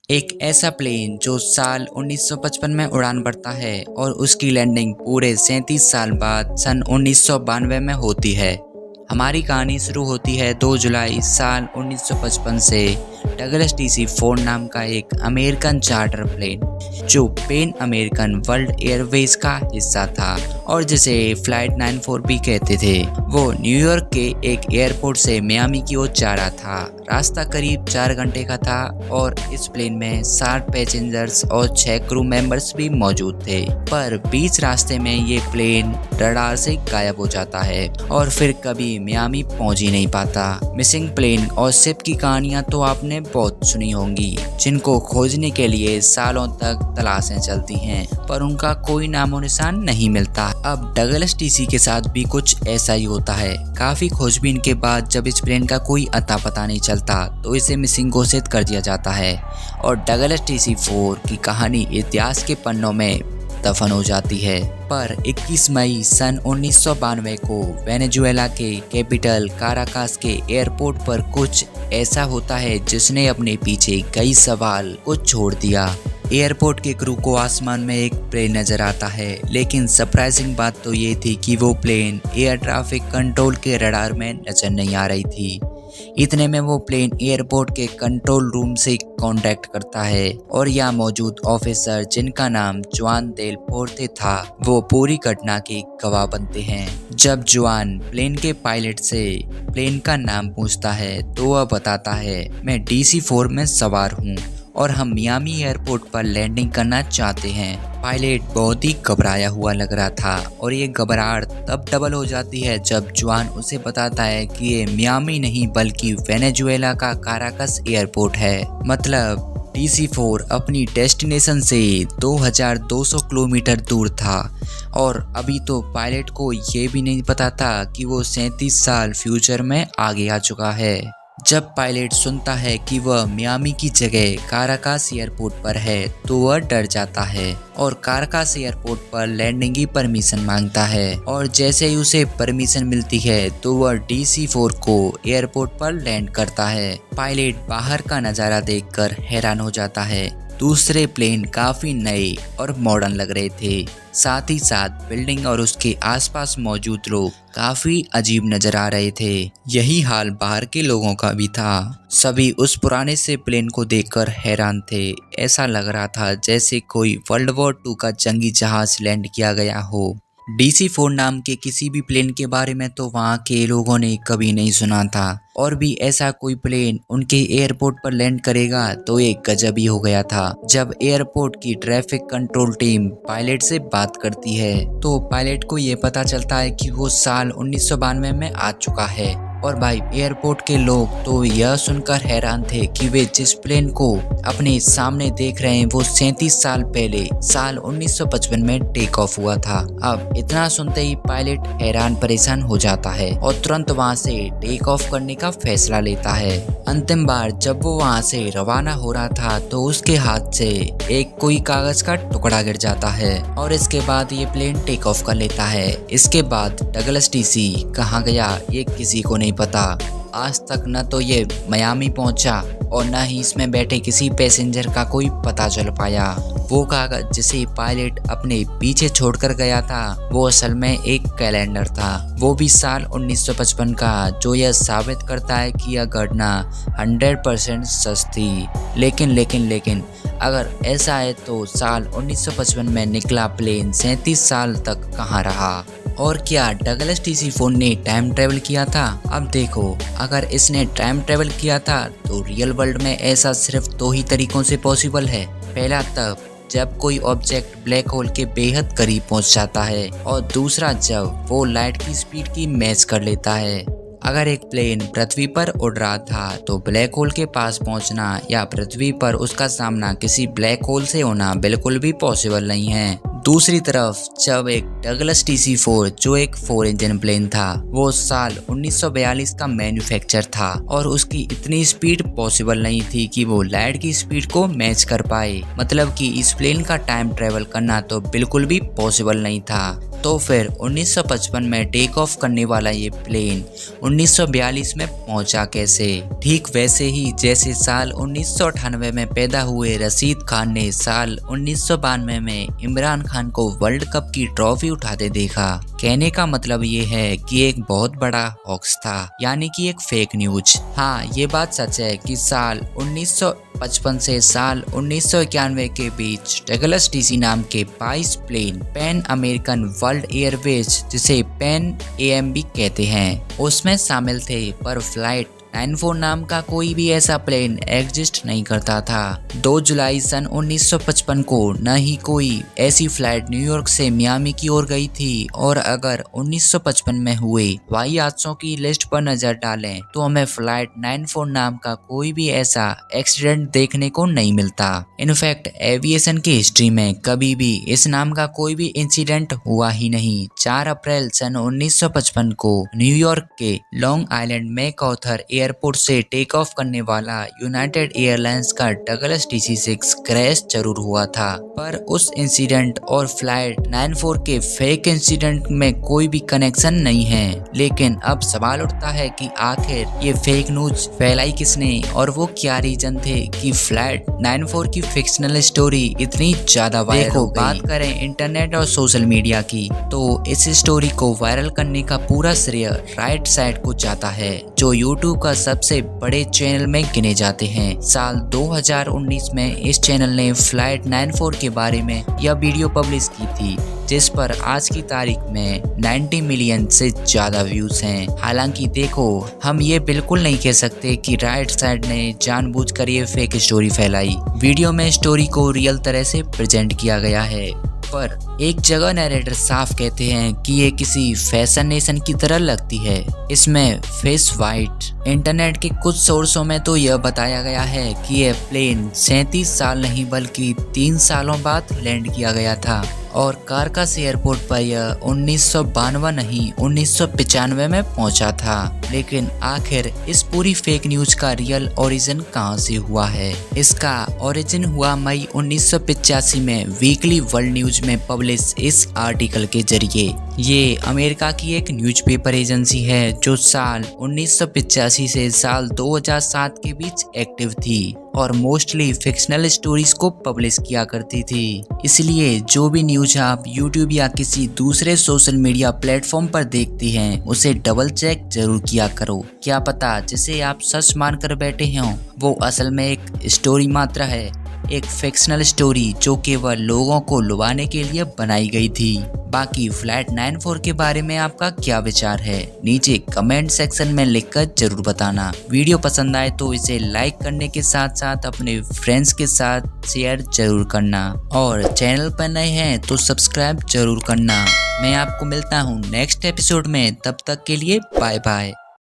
एक ऐसा प्लेन जो साल 1955 में उड़ान भरता है और उसकी लैंडिंग पूरे 37 साल बाद सन 1992 में होती है। हमारी कहानी शुरू होती है 2 जुलाई साल 1955 से डगलस DC-4 नाम का एक अमेरिकन चार्टर प्लेन जो पैन अमेरिकन वर्ल्ड एयरवेज का हिस्सा था और जिसे फ्लाइट 94 भी कहते थे। वो न्यूयॉर्क के एक एयरपोर्ट से मियामी की ओर जा रहा था। रास्ता करीब 4 घंटे का था और इस प्लेन में 60 पैसेंजर्स और 6 क्रू मेंबर्स भी मौजूद थे। पर बीच रास्ते में ये प्लेन रडार से गायब हो जाता है और फिर कभी मियामी पहुंच ही नहीं पाता। मिसिंग प्लेन और शिप की कहानियां तो आपने बहुत सुनी होंगी, जिनको खोजने के लिए सालों तक तलाशें चलती हैं, पर उनका कोई नामो निशान नहीं मिलता। अब डगलस DC के साथ भी कुछ ऐसा ही होता है। काफी खोजबीन के बाद जब इस प्लेन का कोई अता पता नहीं चलता तो इसे मिसिंग घोषित कर दिया जाता है और डगलस DC-4 की कहानी इतिहास के पन्नों में दफन हो जाती है। पर 21 मई सन 1992 को वेनेजुएला के कैपिटल काराकास के एयरपोर्ट पर कुछ ऐसा होता है जिसने अपने पीछे कई सवाल को छोड़ दिया। एयरपोर्ट के क्रू को आसमान में एक प्लेन नजर आता है, लेकिन सरप्राइजिंग बात तो ये थी कि वो प्लेन एयर ट्रैफिक कंट्रोल के रडार में नजर नहीं आ रही थी। इतने में वो प्लेन एयरपोर्ट के कंट्रोल रूम से कांटेक्ट करता है और यहाँ मौजूद ऑफिसर, जिनका नाम जुआन देल पोर्ते था, वो पूरी घटना के गवाह बनते हैं। जब जुआन प्लेन के पायलट से प्लेन का नाम पूछता है तो वह बताता है, मैं DC-4 में सवार हूँ और हम मियामी एयरपोर्ट पर लैंडिंग करना चाहते हैं। पायलट बहुत ही घबराया हुआ लग रहा था और ये घबराहट तब डबल हो जाती है जब जुआन उसे बताता है कि ये मियामी नहीं बल्कि वेनेजुएला का काराकस एयरपोर्ट है। मतलब DC-4 अपनी डेस्टिनेशन से 2200 किलोमीटर दूर था और अभी तो पायलट को ये भी नहीं पता था कि वो 37 साल फ्यूचर में आगे आ चुका है। जब पायलट सुनता है कि वह मियामी की जगह काराकास एयरपोर्ट पर है तो वह डर जाता है और काराकास एयरपोर्ट पर लैंडिंग की परमिशन मांगता है और जैसे ही उसे परमिशन मिलती है तो वह DC-4 को एयरपोर्ट पर लैंड करता है। पायलट बाहर का नज़ारा देखकर हैरान हो जाता है। दूसरे प्लेन काफी नए और मॉडर्न लग रहे थे, साथ ही साथ बिल्डिंग और उसके आसपास मौजूद लोग काफी अजीब नजर आ रहे थे। यही हाल बाहर के लोगों का भी था। सभी उस पुराने से प्लेन को देखकर हैरान थे। ऐसा लग रहा था जैसे कोई वर्ल्ड वॉर 2 का जंगी जहाज लैंड किया गया हो। DC-4 नाम के किसी भी प्लेन के बारे में तो वहाँ के लोगों ने कभी नहीं सुना था और भी ऐसा कोई प्लेन उनके एयरपोर्ट पर लैंड करेगा तो एक गजब ही हो गया था। जब एयरपोर्ट की ट्रैफिक कंट्रोल टीम पायलट से बात करती है तो पायलट को ये पता चलता है कि वो साल 1992 में आ चुका है। और भाई एयरपोर्ट के लोग तो यह सुनकर हैरान थे कि वे जिस प्लेन को अपने सामने देख रहे हैं वो 37 साल पहले साल 1955 में टेक ऑफ हुआ था। अब इतना सुनते ही पायलट हैरान परेशान हो जाता है और तुरंत वहां से टेक ऑफ करने का फैसला लेता है। अंतिम बार जब वो वहां से रवाना हो रहा था तो उसके हाथ से एक कोई कागज का टुकड़ा गिर जाता है और इसके बाद ये प्लेन टेक ऑफ कर लेता है। इसके बाद डगलस DC कहाँ गया ये किसी को नहीं पता। आज तक न तो ये मियामी पहुंचा और न ही इसमें बैठे किसी पैसेंजर का कोई पता चल पाया। वो कागज जिसे पायलट अपने पीछे छोड़कर गया था वो असल में एक कैलेंडर था, वो भी साल 1955 का, जो यह साबित करता है कि यह घटना 100% सच थी। लेकिन अगर ऐसा है तो साल 1955 में निकला प्लेन 37 साल तक कहाँ रहा? और क्या डगलस DC-4 ने टाइम ट्रेवल किया था? अब देखो, अगर इसने टाइम ट्रेवल किया था तो रियल वर्ल्ड में ऐसा सिर्फ 2 ही तरीकों से पॉसिबल है। पहला तब जब कोई ऑब्जेक्ट ब्लैक होल के बेहद करीब पहुंच जाता है और दूसरा जब वो लाइट की स्पीड की मैच कर लेता है। अगर एक प्लेन पृथ्वी पर उड़ रहा था तो ब्लैक होल के पास पहुंचना या पृथ्वी पर उसका सामना किसी ब्लैक होल से होना बिल्कुल भी पॉसिबल नहीं है। दूसरी तरफ जब एक डगलस DC-4 जो एक 4 इंजन प्लेन था वो साल 1942 का मैन्युफैक्चर था और उसकी इतनी स्पीड पॉसिबल नहीं थी कि वो लाइट की स्पीड को मैच कर पाए। मतलब कि इस प्लेन का टाइम ट्रेवल करना तो बिल्कुल भी पॉसिबल नहीं था। तो फिर 1955 में टेक ऑफ करने वाला ये प्लेन 1942 में पहुंचा कैसे? ठीक वैसे ही जैसे साल 1998 में पैदा हुए रशीद खान ने साल 1992 में इमरान खान को वर्ल्ड कप की ट्रॉफी उठाते देखा। कहने का मतलब ये है कि एक बहुत बड़ा हॉक्स था, यानी कि एक फेक न्यूज। हाँ, ये बात सच है कि साल 1955 से साल 1991 के बीच डगलस डीसी नाम के 22 plane Pan American World Airways, जिसे पैन AM भी कहते हैं, उसमें शामिल थे, पर फ्लाइट 94 नाम का कोई भी ऐसा प्लेन एग्जिस्ट नहीं करता था। 2 जुलाई सन 1955 को न ही कोई ऐसी फ्लाइट न्यूयॉर्क से मियामी की ओर गई थी, और अगर 1955 में हुए हवाई हादसों की लिस्ट पर नजर डालें तो हमें फ्लाइट 94 नाम का कोई भी ऐसा एक्सीडेंट देखने को नहीं मिलता। इनफैक्ट एविएशन की हिस्ट्री में कभी भी इस नाम का कोई भी इंसिडेंट हुआ ही नहीं। 4 अप्रैल सन 1955 को न्यूयॉर्क के लॉन्ग आइलैंड मैकआर्थर एयरपोर्ट से टेक ऑफ करने वाला यूनाइटेड एयरलाइंस का डगलस DC-6 क्रैश जरूर हुआ था, पर उस इंसिडेंट और फ्लाइट 94 के फेक इंसिडेंट में कोई भी कनेक्शन नहीं है। लेकिन अब सवाल उठता है कि आखिर ये फेक न्यूज फैलाई किसने, और वो क्या रीजन थे कि फ्लाइट 94 की फिक्शनल स्टोरी इतनी ज्यादा वायरल हो गई। बात करें इंटरनेट और सोशल मीडिया की, तो इस स्टोरी को वायरल करने का पूरा श्रेय राइट साइड को जाता है, जो यूट्यूब का सबसे बड़े चैनल में गिने जाते हैं। साल 2019 में इस चैनल ने फ्लाइट 94 के बारे में यह वीडियो पब्लिश की थी, जिस पर आज की तारीख में 90 मिलियन से ज्यादा व्यूज हैं। हालांकि देखो, हम ये बिल्कुल नहीं कह सकते कि राइट साइड ने जानबूझकर ये फेक स्टोरी फैलाई। वीडियो में स्टोरी को रियल तरह से प्रेजेंट किया गया है, पर एक जगह नरेटर साफ कहते हैं कि ये किसी फैसिनेशन की तरह लगती है, इसमें फेस वाइट। इंटरनेट के कुछ सोर्सों में तो यह बताया गया है कि यह प्लेन 37 साल नहीं बल्कि 3 सालों बाद लैंड किया गया था, और कारकस एयरपोर्ट पर यह 1992 नहीं 1995 में पहुंचा था। लेकिन आखिर इस पूरी फेक न्यूज का रियल ओरिजिन कहां से हुआ है? इसका ओरिजिन हुआ मई 1985 में वीकली वर्ल्ड न्यूज में पब्लिश इस आर्टिकल के जरिए। ये अमेरिका की एक न्यूज़पेपर एजेंसी है जो साल 1985 से साल 2007 के बीच एक्टिव थी और मोस्टली फिक्शनल स्टोरीज को पब्लिश किया करती थी। इसलिए जो भी न्यूज आप यूट्यूब या किसी दूसरे सोशल मीडिया प्लेटफॉर्म पर देखते हैं, उसे डबल चेक जरूर किया करो। क्या पता जिसे आप सच मानकर बैठे हों वो असल में एक स्टोरी मात्र है, एक फिक्शनल स्टोरी जो केवल लोगों को लुभाने के लिए बनाई गई थी। बाकी फ्लाइट 94 के बारे में आपका क्या विचार है, नीचे कमेंट सेक्शन में लिखकर जरूर बताना। वीडियो पसंद आए तो इसे लाइक करने के साथ साथ अपने फ्रेंड्स के साथ शेयर जरूर करना, और चैनल पर नए हैं तो सब्सक्राइब जरूर करना। मैं आपको मिलता हूँ नेक्स्ट एपिसोड में, तब तक के लिए बाय बाय।